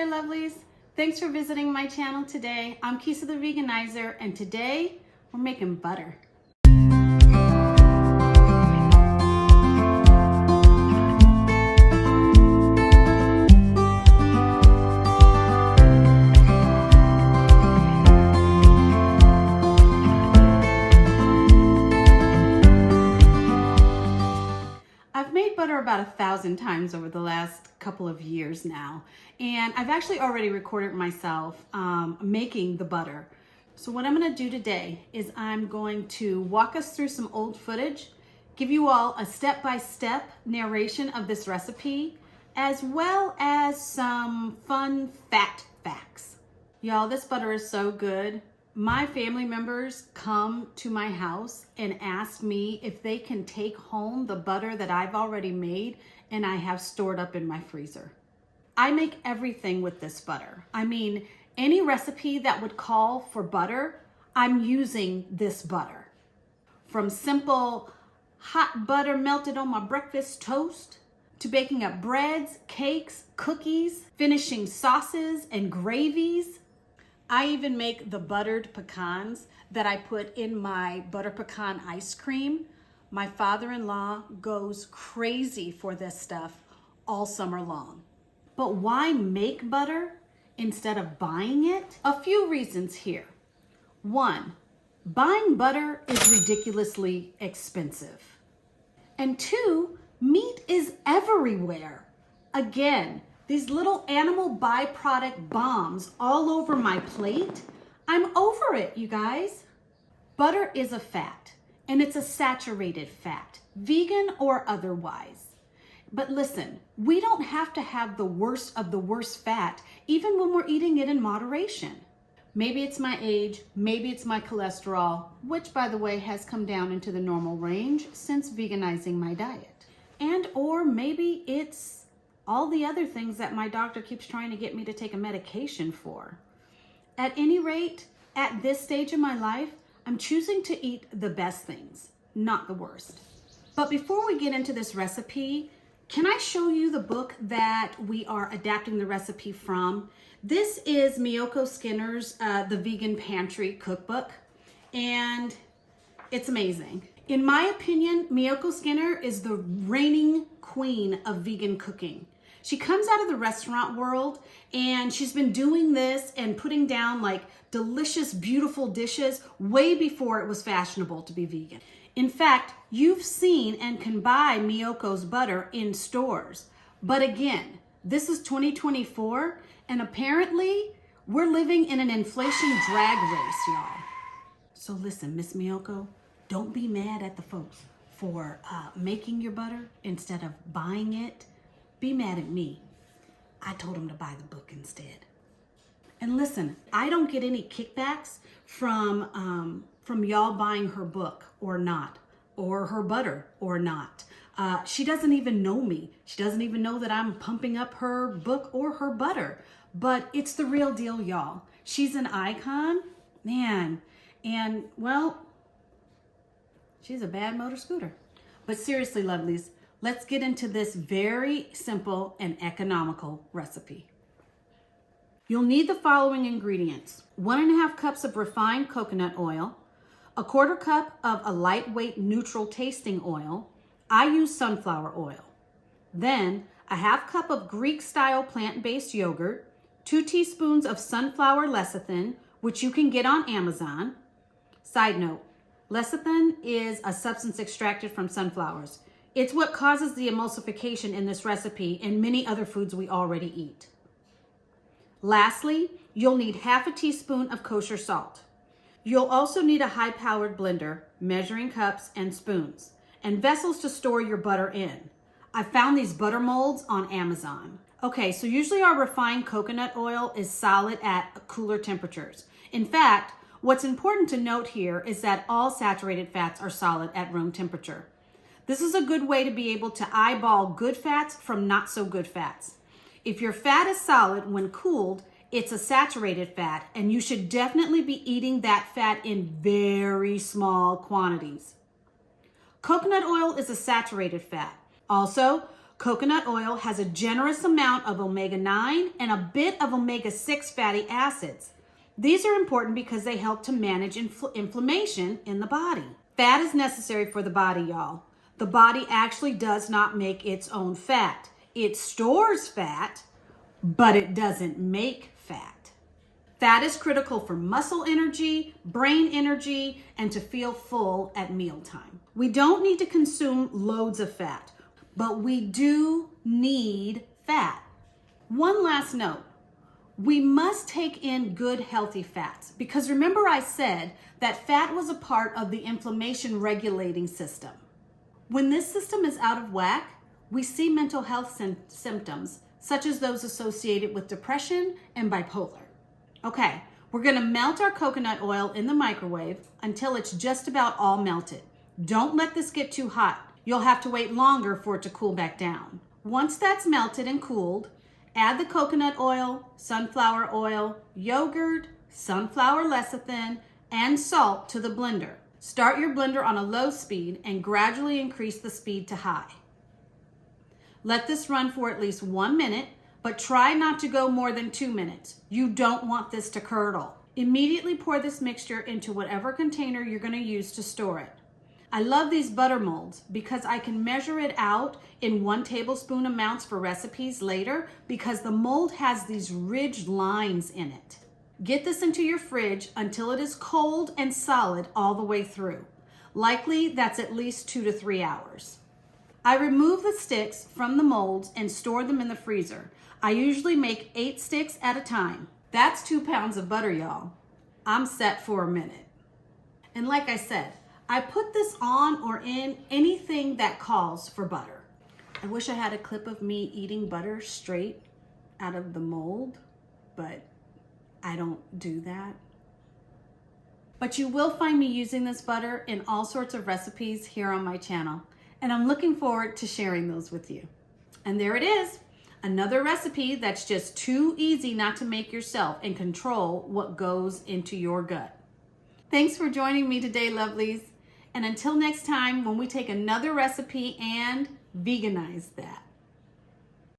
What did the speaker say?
there, lovelies. Thanks for visiting my channel today. I'm Kisa the Veganizer, and today we're making butter. I've made butter about 1,000 times over the last couple of years now, and I've actually already recorded myself making the butter. So what I'm going to do today is I'm going to walk us through some old footage, give you all a step-by-step narration of this recipe, as well as some fun fat facts. Y'all, this butter is so good. My family members come to my house and ask me if they can take home the butter that I've already made and I have stored up in my freezer. I make everything with this butter. I mean, any recipe that would call for butter, I'm using this butter. From simple hot butter melted on my breakfast toast, to baking up breads, cakes, cookies, finishing sauces and gravies. I even make the buttered pecans that I put in my butter pecan ice cream. My father-in-law goes crazy for this stuff all summer long. But why make butter instead of buying it? A few reasons here. One, buying butter is ridiculously expensive. And two, meat is everywhere. Again, these little animal byproduct bombs all over my plate. I'm over it, you guys. Butter is a fat, and it's a saturated fat, vegan or otherwise. But listen, we don't have to have the worst of the worst fat, even when we're eating it in moderation. Maybe it's my age, maybe it's my cholesterol, which by the way has come down into the normal range since veganizing my diet. And or maybe it's all the other things that my doctor keeps trying to get me to take a medication for. At any rate, at this stage in my life, I'm choosing to eat the best things, not the worst. But before we get into this recipe, can I show you the book that we are adapting the recipe from? This is Miyoko Schinner's The Vegan Pantry cookbook, and it's amazing. In my opinion, Miyoko Schinner is the reigning queen of vegan cooking. She comes out of the restaurant world and she's been doing this and putting down like delicious, beautiful dishes way before it was fashionable to be vegan. In fact, you've seen and can buy Miyoko's butter in stores. But again, this is 2024 and apparently we're living in an inflation drag race, y'all. So listen, Miss Miyoko, don't be mad at the folks for making your butter instead of buying it. Be mad at me. I told them to buy the book instead. And listen, I don't get any kickbacks from y'all buying her book or not, or her butter or not. She doesn't even know me. She doesn't even know that I'm pumping up her book or her butter. But it's the real deal, y'all. She's an icon, man. And well, she's a bad motor scooter. But seriously, lovelies, let's get into this very simple and economical recipe. You'll need the following ingredients: 1.5 cups of refined coconut oil, 1/4 cup of a lightweight neutral tasting oil. I use sunflower oil. Then 1/2 cup of Greek-style plant-based yogurt, 2 teaspoons of sunflower lecithin, which you can get on Amazon. Side note, lecithin is a substance extracted from sunflowers. It's what causes the emulsification in this recipe and many other foods we already eat. Lastly, you'll need 1/2 teaspoon of kosher salt. You'll also need a high-powered blender, measuring cups and spoons, and vessels to store your butter in. I found these butter molds on Amazon. Okay, so usually our refined coconut oil is solid at cooler temperatures. In fact, what's important to note here is that all saturated fats are solid at room temperature. This is a good way to be able to eyeball good fats from not so good fats. If your fat is solid when cooled, it's a saturated fat, and you should definitely be eating that fat in very small quantities. Coconut oil is a saturated fat. Also, Coconut oil has a generous amount of omega-9 and a bit of omega-6 fatty acids. These are important because they help to manage inflammation in the body. Fat is necessary for the body, y'all. The body actually does not make its own fat. It stores fat, but it doesn't make fat. Fat is critical for muscle energy, brain energy, and to feel full at mealtime. We don't need to consume loads of fat, but we do need fat. One last note. We must take in good, healthy fats because remember I said that fat was a part of the inflammation regulating system. When this system is out of whack, we see mental health symptoms such as those associated with depression and bipolar. Okay, we're gonna melt our coconut oil in the microwave until it's just about all melted. Don't let this get too hot. You'll have to wait longer for it to cool back down. Once that's melted and cooled, add the coconut oil, sunflower oil, yogurt, sunflower lecithin, and salt to the blender. Start your blender on a low speed and gradually increase the speed to high. Let this run for at least 1 minute, but try not to go more than 2 minutes. You don't want this to curdle. Immediately pour this mixture into whatever container you're going to use to store it. I love these butter molds because I can measure it out in 1 tablespoon amounts for recipes later because the mold has these ridged lines in it. Get this into your fridge until it is cold and solid all the way through. Likely that's at least 2 to 3 hours. I remove the sticks from the molds and store them in the freezer. I usually make 8 sticks at a time. That's 2 pounds of butter, y'all. I'm set for a minute. And like I said, I put this on or in anything that calls for butter. I wish I had a clip of me eating butter straight out of the mold, but I don't do that. But you will find me using this butter in all sorts of recipes here on my channel, and I'm looking forward to sharing those with you. And there it is, another recipe that's just too easy not to make yourself and control what goes into your gut. Thanks for joining me today, lovelies. And until next time, when we take another recipe and veganize that.